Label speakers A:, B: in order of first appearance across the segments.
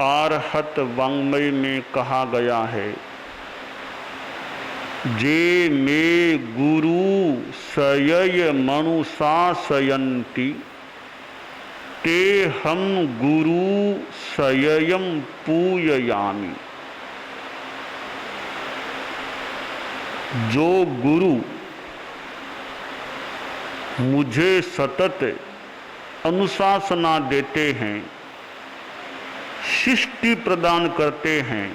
A: आरहत वाङ्मय में कहा गया है, जे मे गुरु सयय मनुशासयन्ति ते हम गुरु सययम पूजयामि। जो गुरु मुझे सतत अनुशासना देते हैं, शिष्टि प्रदान करते हैं,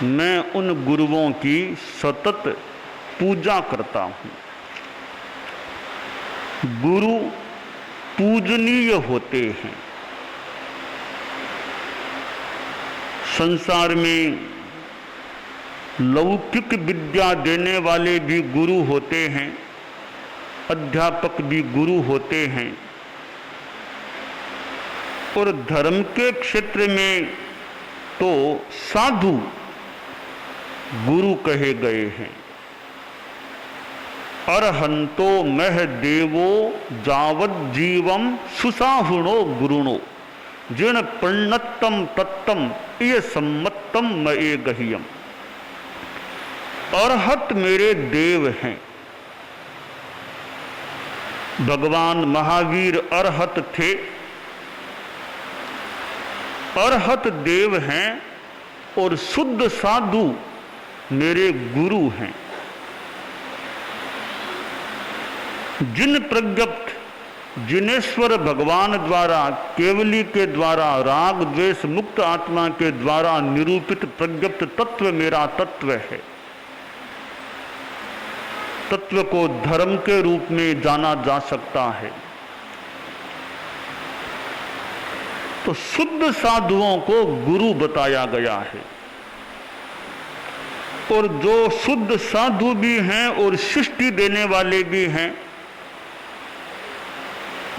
A: मैं उन गुरुओं की सतत पूजा करता हूँ। गुरु पूजनीय होते हैं। संसार में लौकिक विद्या देने वाले भी गुरु होते हैं, अध्यापक भी गुरु होते हैं, और धर्म के क्षेत्र में तो साधु गुरु कहे गए हैं। अरहंतो मह देवो जावद जीवम सुसाहुणो गुरुणो जिन प्रणत्तम तत्तम ये सम्मत्तम मये गह्यम। अरहत मेरे देव हैं। भगवान महावीर अरहत थे, अरहत देव हैं, और शुद्ध साधु मेरे गुरु हैं। जिन प्रज्ञप्त जिनेश्वर भगवान द्वारा केवली के द्वारा राग द्वेष मुक्त आत्मा के द्वारा निरूपित प्रज्ञप्त तत्व मेरा तत्व है। तत्व को धर्म के रूप में जाना जा सकता है। तो शुद्ध साधुओं को गुरु बताया गया है, और जो शुद्ध साधु भी हैं और सृष्टि देने वाले भी हैं,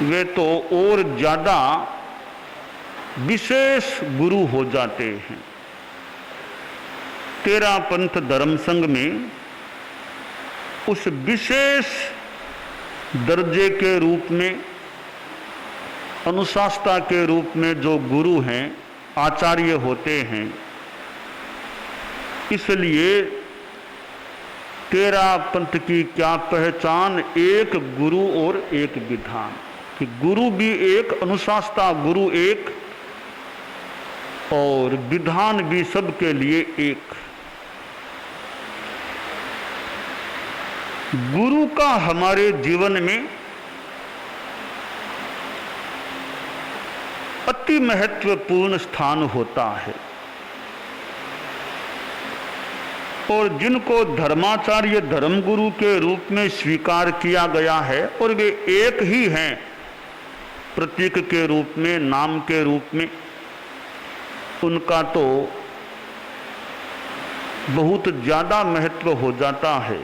A: वे तो और ज्यादा विशेष गुरु हो जाते हैं। तेरा पंथ धर्म संघ में उस विशेष दर्जे के रूप में, अनुशास्ता के रूप में जो गुरु हैं, आचार्य होते हैं। इसलिए तेरा पंथ की क्या पहचान, एक गुरु और एक विधान, कि गुरु भी एक, अनुशास्ता गुरु एक, और विधान भी सबके लिए एक। गुरु का हमारे जीवन में अति महत्वपूर्ण स्थान होता है, और जिनको धर्माचार्य धर्मगुरु के रूप में स्वीकार किया गया है, और वे एक ही हैं प्रतीक के रूप में, नाम के रूप में, उनका तो बहुत ज्यादा महत्व हो जाता है।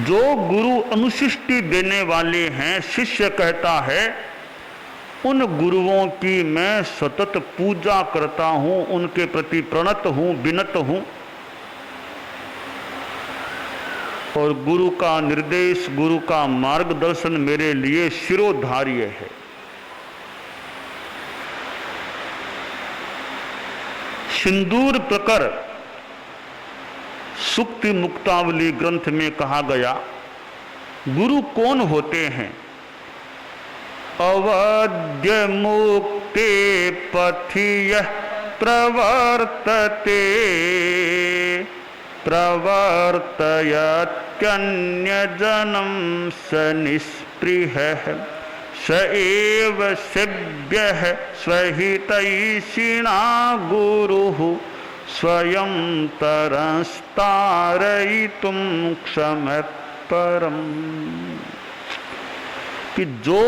A: जो गुरु अनुशिष्टि देने वाले हैं, शिष्य कहता है, उन गुरुओं की मैं सतत पूजा करता हूँ, उनके प्रति प्रणत हूँ, विनत हूँ, और गुरु का निर्देश, गुरु का मार्गदर्शन मेरे लिए शिरोधार्य है। सिंदूर प्रकर सुक्ति मुक्तावली ग्रंथ में कहा गया, गुरु कौन होते हैं? अवद्य मुक्ते पथि यः प्रवर्तते प्रवर्तयत्यन्यजनं स निःस्पृहः स एव सेव्यः स्वहितैषिणा गुरुः स्वयं तरस्तारयितुं क्षमः परम्। कि जो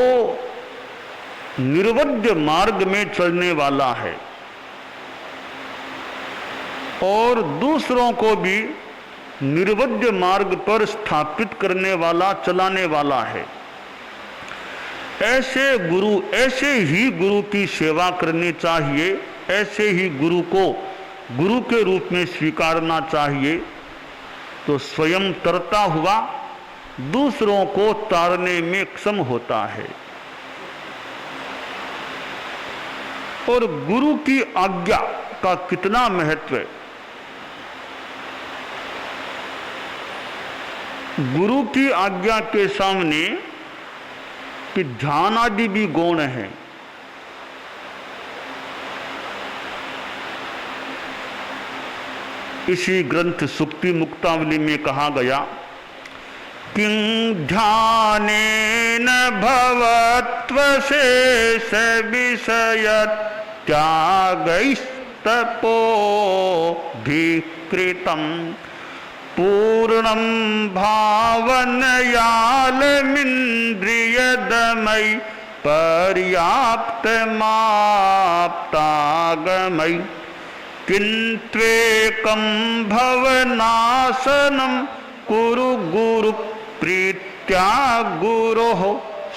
A: निर्वध्य मार्ग में चलने वाला है और दूसरों को भी निर्वध्य मार्ग पर स्थापित करने वाला, चलाने वाला है, ऐसे ही गुरु की सेवा करनी चाहिए, ऐसे ही गुरु को गुरु के रूप में स्वीकारना चाहिए। तो स्वयं तरता हुआ दूसरों को तारने में सक्षम होता है। और गुरु की आज्ञा का कितना महत्व है। गुरु की आज्ञा के सामने कि ध्यान आदि भी गौण है। इसी ग्रंथ सुक्ति मुक्तावली में कहा गया, किं ध्यानेन भवत्व शेष विषय त्यागैस्तपो धिकृतं पूर्णं भावनयालमिन्द्रियदमयि पर्याप्तमाप्तागमयि किन्त्वेकं भवनासनं कुरु गुरु प्रीत्या गुरोः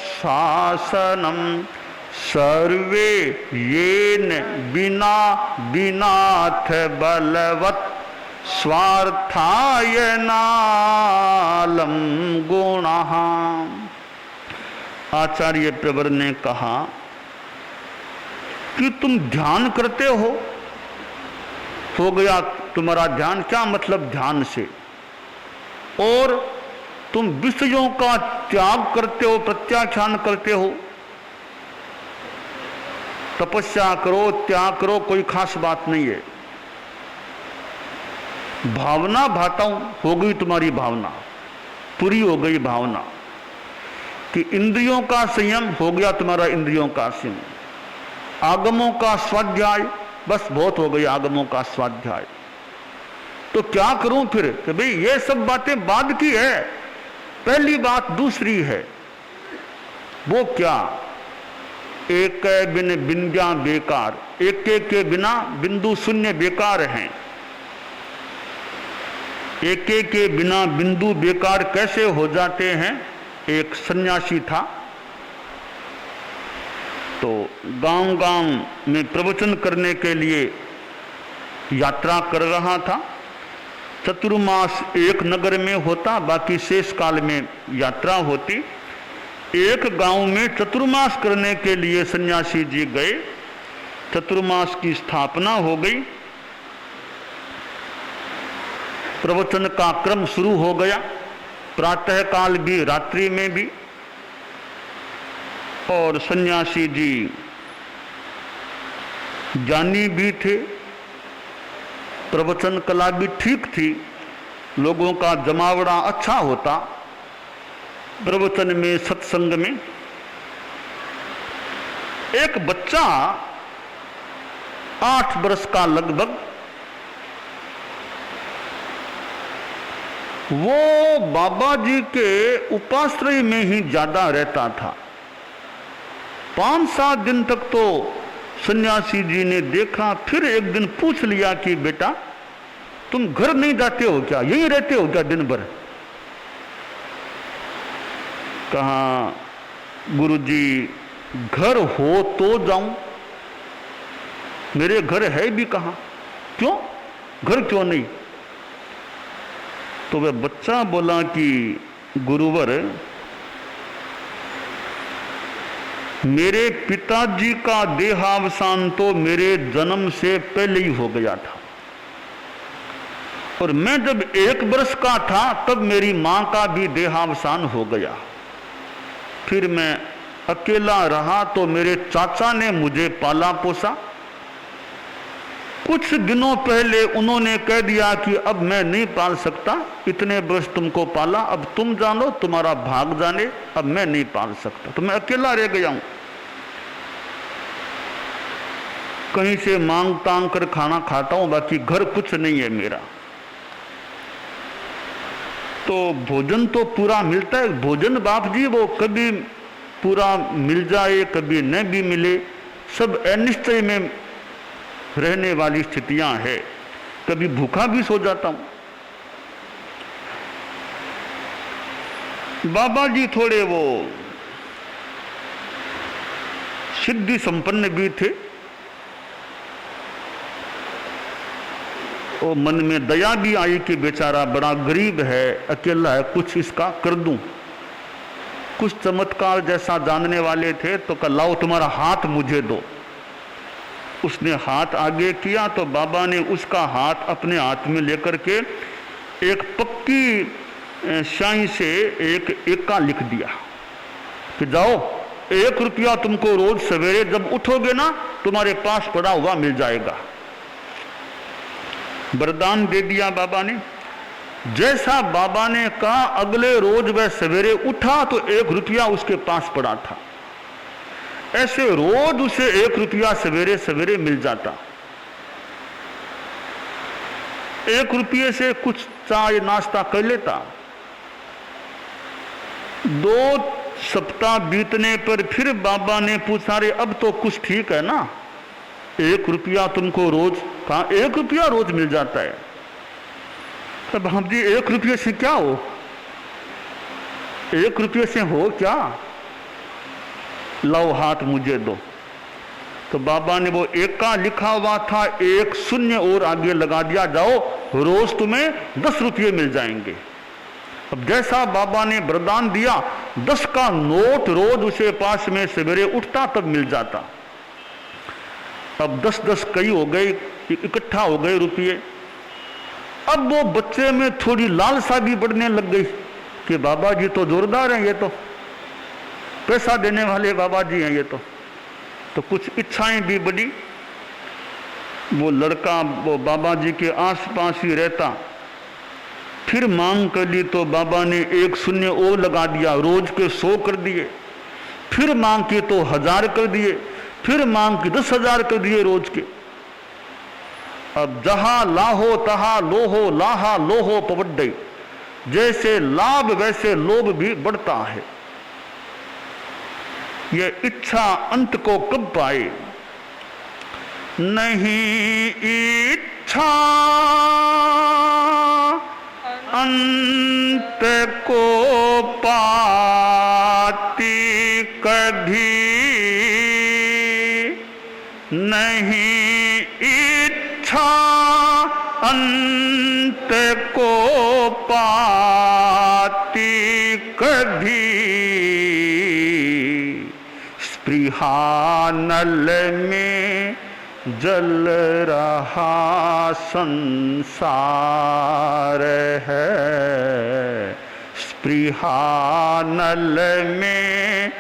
A: शासनं सर्वे येन बिना बिनाथ बलवत् स्वार्थाय नालं गुणः। आचार्य प्रवर ने कहा कि तुम ध्यान करते हो गया तुम्हारा ध्यान। क्या मतलब ध्यान से? और तुम विषयों का त्याग करते हो, प्रत्याख्यान करते हो। तपस्या करो, त्याग करो, कोई खास बात नहीं है। भावना भाता हूं, हो गई तुम्हारी भावना, पूरी हो गई भावना कि इंद्रियों का संयम हो गया तुम्हारा, इंद्रियों का संयम। आगमों का स्वाध्याय, बस बहुत हो गई आगमों का स्वाध्याय। तो क्या करूं फिर कि भाई ये सब बातें बाद की है, पहली बात दूसरी है। वो क्या? एक बिन बिंद्या बेकार, एक के बिना बिंदु शून्य बेकार हैं। एक के बिना बिंदु बेकार कैसे हो जाते हैं? एक सन्यासी था, तो गांव-गांव में प्रवचन करने के लिए यात्रा कर रहा था। चतुर्मास एक नगर में होता, बाकी शेष काल में यात्रा होती। एक गांव में चतुर्मास करने के लिए सन्यासी जी गए। चतुर्मास की स्थापना हो गई, प्रवचन का क्रम शुरू हो गया, प्रातः काल भी रात्रि में भी। और सन्यासी जी ज्ञानी भी थे, प्रवचन कला भी ठीक थी, लोगों का जमावड़ा अच्छा होता प्रवचन में, सत्संग में। एक बच्चा 8 वर्ष का लगभग, वो बाबा जी के उपाश्रय में ही ज्यादा रहता था। 5-7 दिन तक तो सन्यासी जी ने देखा, फिर एक दिन पूछ लिया कि बेटा तुम घर नहीं जाते हो क्या, यहीं रहते हो क्या दिन भर? कहा गुरुजी घर हो तो जाऊं, मेरे घर है भी कहां, क्यों घर क्यों नहीं? तो वह बच्चा बोला कि गुरुवर मेरे पिताजी का देहावसान तो मेरे जन्म से पहले ही हो गया था, और मैं जब 1 वर्ष का था तब मेरी मां का भी देहावसान हो गया। फिर मैं अकेला रहा तो मेरे चाचा ने मुझे पाला पोसा। कुछ दिनों पहले उन्होंने कह दिया कि अब मैं नहीं पाल सकता, इतने वर्ष तुमको पाला, अब तुम जानो, तुम्हारा भाग जाने, अब मैं नहीं पाल सकता, तो मैं अकेला रह गया हूं। कहीं से मांग तांग कर खाना खाता हूं, बाकी घर कुछ नहीं है मेरा। तो भोजन तो पूरा मिलता है, भोजन बाप जी वो कभी पूरा मिल जाए कभी न भी मिले, सब अनिश्चय में रहने वाली स्थितियां हैं। कभी भूखा भी सो जाता हूं। बाबा जी थोड़े वो सिद्धि संपन्न भी थे, और मन में दया भी आई कि बेचारा बड़ा गरीब है, अकेला है, कुछ इसका कर दूं। कुछ चमत्कार जैसा जानने वाले थे तो कहा लाओ तुम्हारा हाथ मुझे दो। उसने हाथ आगे किया तो बाबा ने उसका हाथ अपने हाथ में लेकर के एक पक्की स्याही से एक एका लिख दिया कि जाओ 1 रुपया तुमको रोज सवेरे जब उठोगे ना तुम्हारे पास पड़ा हुआ मिल जाएगा। वरदान दे दिया बाबा ने। जैसा बाबा ने कहा अगले रोज वह सवेरे उठा तो 1 रुपया उसके पास पड़ा था। ऐसे रोज उसे 1 रुपया सवेरे सवेरे मिल जाता। 1 रुपये से कुछ चाय नाश्ता कर लेता। 2 सप्ताह बीतने पर फिर बाबा ने पूछा, रे अब तो कुछ ठीक है ना, 1 रुपया तुमको रोज, कहा 1 रुपया रोज मिल जाता है। तब हम जी 1 रुपये से क्या हो, 1 रुपये से हो क्या, लाओ हाथ मुझे दो। तो बाबा ने वो एका लिखा हुआ था 1 शून्य और आगे लगा दिया, जाओ रोज तुम्हें 10 रुपये मिल जाएंगे। अब जैसा बाबा ने वरदान दिया 10 का नोट रोज उसे पास में सवेरे उठता तब मिल जाता। अब 10-10 कई हो गए, इकट्ठा हो गए रुपये। अब वो बच्चे में थोड़ी लालसा भी बढ़ने लग गई कि बाबा जी तो जोरदार हैं, ये तो पैसा देने वाले बाबा जी हैं ये तो कुछ इच्छाएं भी बढ़ी। वो लड़का वो बाबा जी के आसपास ही रहता। फिर मांग कर ली तो बाबा ने 1 शून्य और लगा दिया, रोज के 100 कर दिए। फिर मांग की तो 1000 कर दिए। फिर मांग की 10,000 कर दिए रोज के। अब जहां लाहो तहा लोहो लाहा लोहो पवड्डई, जैसे लाभ वैसे लोभ भी बढ़ता है। ये इच्छा अंत को कब पाए, नहीं इच्छा अंत को पाती कभी, नहीं इच्छा अंत को पाती कभी, स्पृहा नल में जल रहा संसार है, स्पृहा नल में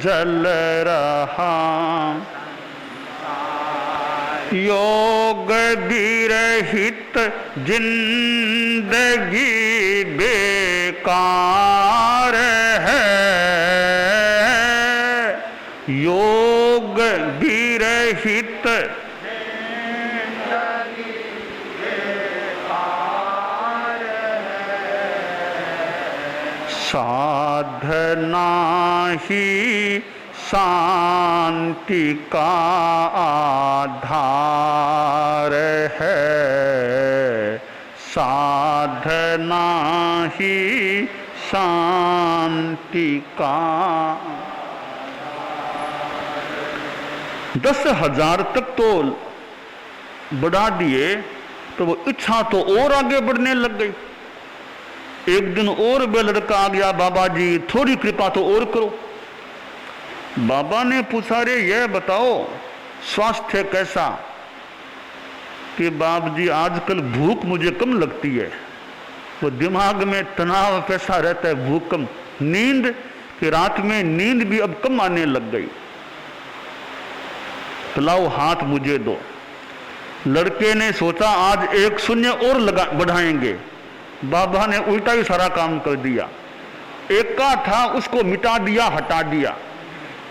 A: जल रहा, योग विरहित जिंदगी बेकार है, योग विरहित साधना ही शांति का आधार है, साधना ही शांति का। 10,000 तक तो बढ़ा दिए तो वो इच्छा तो और आगे बढ़ने लग गई। एक दिन और वह लड़का आ गया, बाबा जी थोड़ी कृपा तो और करो। बाबा ने पूछा, रे यह बताओ स्वास्थ्य कैसा, कि बाप जी आजकल भूख मुझे कम लगती है। वो दिमाग में तनाव कैसा रहता है, भूख कम, नींद कि रात में नींद भी अब कम आने लग गई। तो लाओ हाथ मुझे दो। लड़के ने सोचा आज 1 शून्य और बढ़ाएंगे। बाबा ने उल्टा ही सारा काम कर दिया। एका था उसको मिटा दिया, हटा दिया।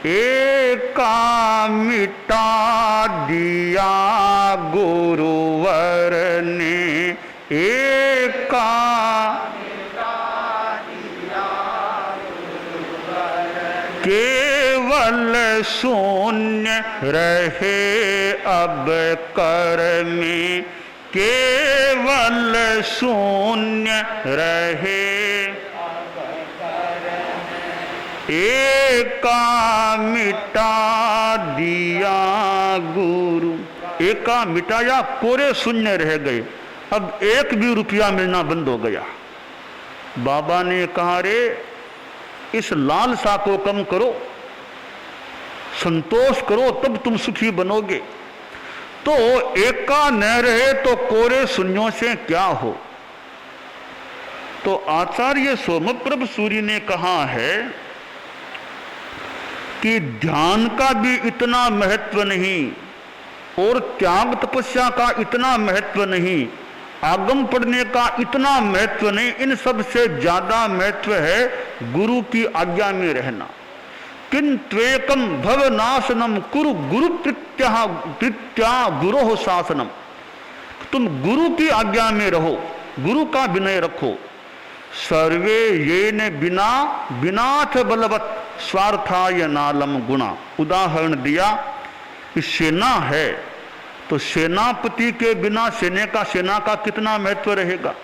A: एका मिटा दिया गुरुवर ने, एका केवल शून्य रहे अब कर में, केवल शून्य रहे एका मिटा दिया गुरु। एका मिटाया, कोरे शून्य रह गए। अब 1 भी रुपया मिलना बंद हो गया। बाबा ने कहा, रे इस लालसा को कम करो, संतोष करो, तब तुम सुखी बनोगे। तो एका न रहे तो कोरे शून्यों से क्या हो। तो आचार्य सोमप्रभ सूरी ने कहा है कि ध्यान का भी इतना महत्व नहीं और त्याग तपस्या का इतना महत्व नहीं, आगम पढ़ने का इतना महत्व नहीं, इन सब से ज्यादा महत्व है गुरु की आज्ञा में रहना। किन त्वेकम भवनाशनम कुरु गुरु प्रीत्या गुरोः शासनम। तुम गुरु की आज्ञा में रहो, गुरु का विनय रखो। सर्वे ये न बिना बिनाथ बलवत स्वार्थाय नालम गुणा। उदाहरण दिया कि सेना है तो सेनापति के बिना सेना का कितना महत्व रहेगा।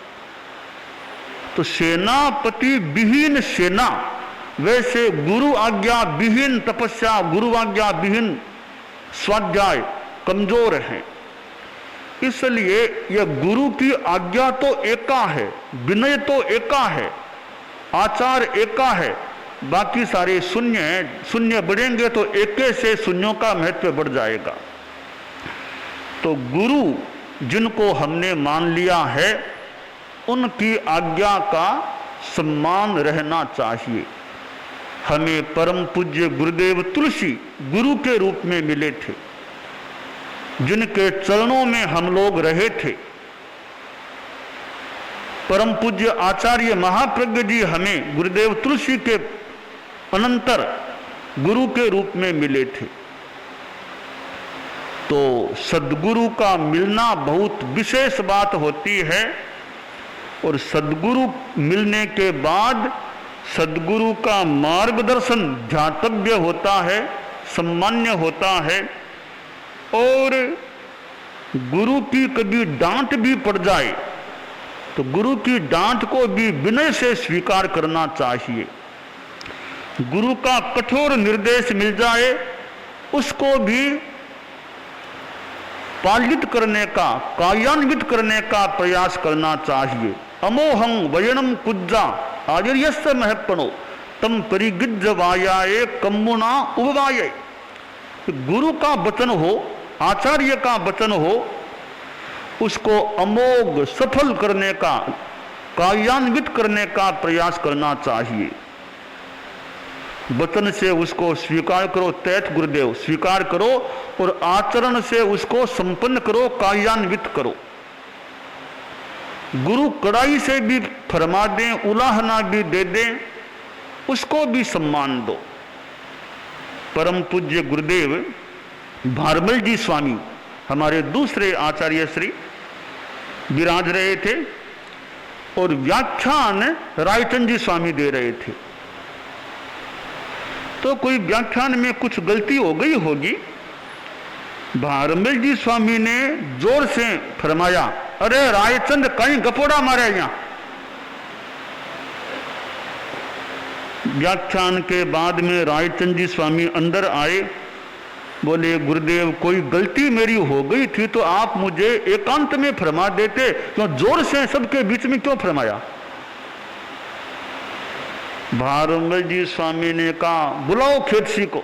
A: तो सेनापति विहीन सेना, वैसे गुरु आज्ञा विहीन तपस्या, गुरु आज्ञा विहीन स्वाध्याय कमजोर है। इसलिए यह गुरु की आज्ञा तो एका है, विनय तो एका है, आचार एका है, बाकी सारे शून्य हैं। शून्य बढ़ेंगे तो एके से शून्यों का महत्व बढ़ जाएगा। तो गुरु जिनको हमने मान लिया है उनकी आज्ञा का सम्मान रहना चाहिए। हमें परम पूज्य गुरुदेव तुलसी गुरु के रूप में मिले थे, जिनके चरणों में हम लोग रहे थे। परम पूज्य आचार्य महाप्रज्ञ जी हमें गुरुदेव तुलसी के अनंतर गुरु के रूप में मिले थे। तो सद्गुरु का मिलना बहुत विशेष बात होती है और सद्गुरु मिलने के बाद सद्गुरु का मार्गदर्शन ध्यातव्य होता है, सम्मान्य होता है। और गुरु की कभी डांट भी पड़ जाए तो गुरु की डांट को भी विनय से स्वीकार करना चाहिए। गुरु का कठोर निर्देश मिल जाए उसको भी पालित करने का, कार्यान्वित करने का प्रयास करना चाहिए। अमोहं वयनम कुज्जा आजर्यस्य महत्पणो तम परिगिज्ज वायाए कम्मुना उभवाये। गुरु का वचन हो, आचार्य का वचन हो, उसको अमोघ सफल करने का, कार्यान्वित करने का प्रयास करना चाहिए। वचन से उसको स्वीकार करो, तैत गुरुदेव स्वीकार करो, और आचरण से उसको संपन्न करो, कार्यान्वित करो। गुरु कड़ाई से भी फरमा दें, उलाहना भी दे दें, उसको भी सम्मान दो। परम पूज्य गुरुदेव भारमल जी स्वामी हमारे दूसरे आचार्य श्री विराज रहे थे और व्याख्यान रायचंद जी स्वामी दे रहे थे। तो कोई व्याख्यान में कुछ गलती हो गई होगी। भारमल जी स्वामी ने जोर से फरमाया, अरे रायचंद कहीं गपोड़ा मारे यहाँ। व्याख्यान के बाद में रायचंद जी स्वामी अंदर आए, बोले गुरुदेव कोई गलती मेरी हो गई थी तो आप मुझे एकांत में फरमा देते, क्यों जोर से सबके बीच में क्यों फरमाया। भारमल जी स्वामी ने कहा बुलाओ खेतसी को।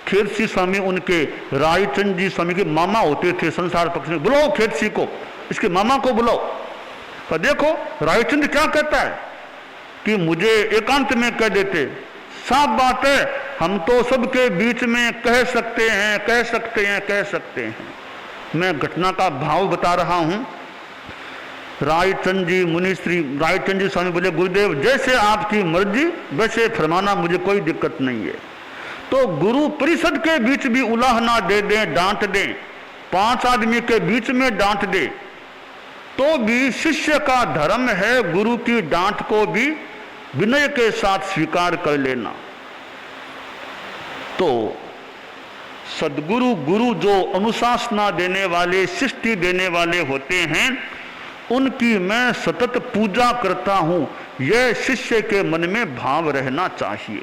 A: खेतसी स्वामी उनके रायचंद जी स्वामी के मामा होते थे संसार पक्ष में। बुलाओ खेतसी को, इसके मामा को बुलाओ। पर देखो रायचंद क्या कहता है कि मुझे एकांत में कह देते। साफ बात है, हम तो सबके बीच में कह सकते हैं, कह सकते हैं, कह सकते हैं। मैं घटना का भाव बता रहा हूं। रायचंद जी मुनिश्री रायचंद जी स्वामी बोले गुरुदेव जैसे आपकी मर्जी वैसे फरमाना, मुझे कोई दिक्कत नहीं है। तो गुरु परिषद के बीच भी उलाहना दे दें, डांट दें, 5 आदमी के बीच में डांट दे, तो भी शिष्य का धर्म है गुरु की डांट को भी विनय के साथ स्वीकार कर लेना। तो सद्गुरु गुरु जो अनुशासना देने वाले, सृष्टि देने वाले होते हैं, उनकी मैं सतत पूजा करता हूं, यह शिष्य के मन में भाव रहना चाहिए।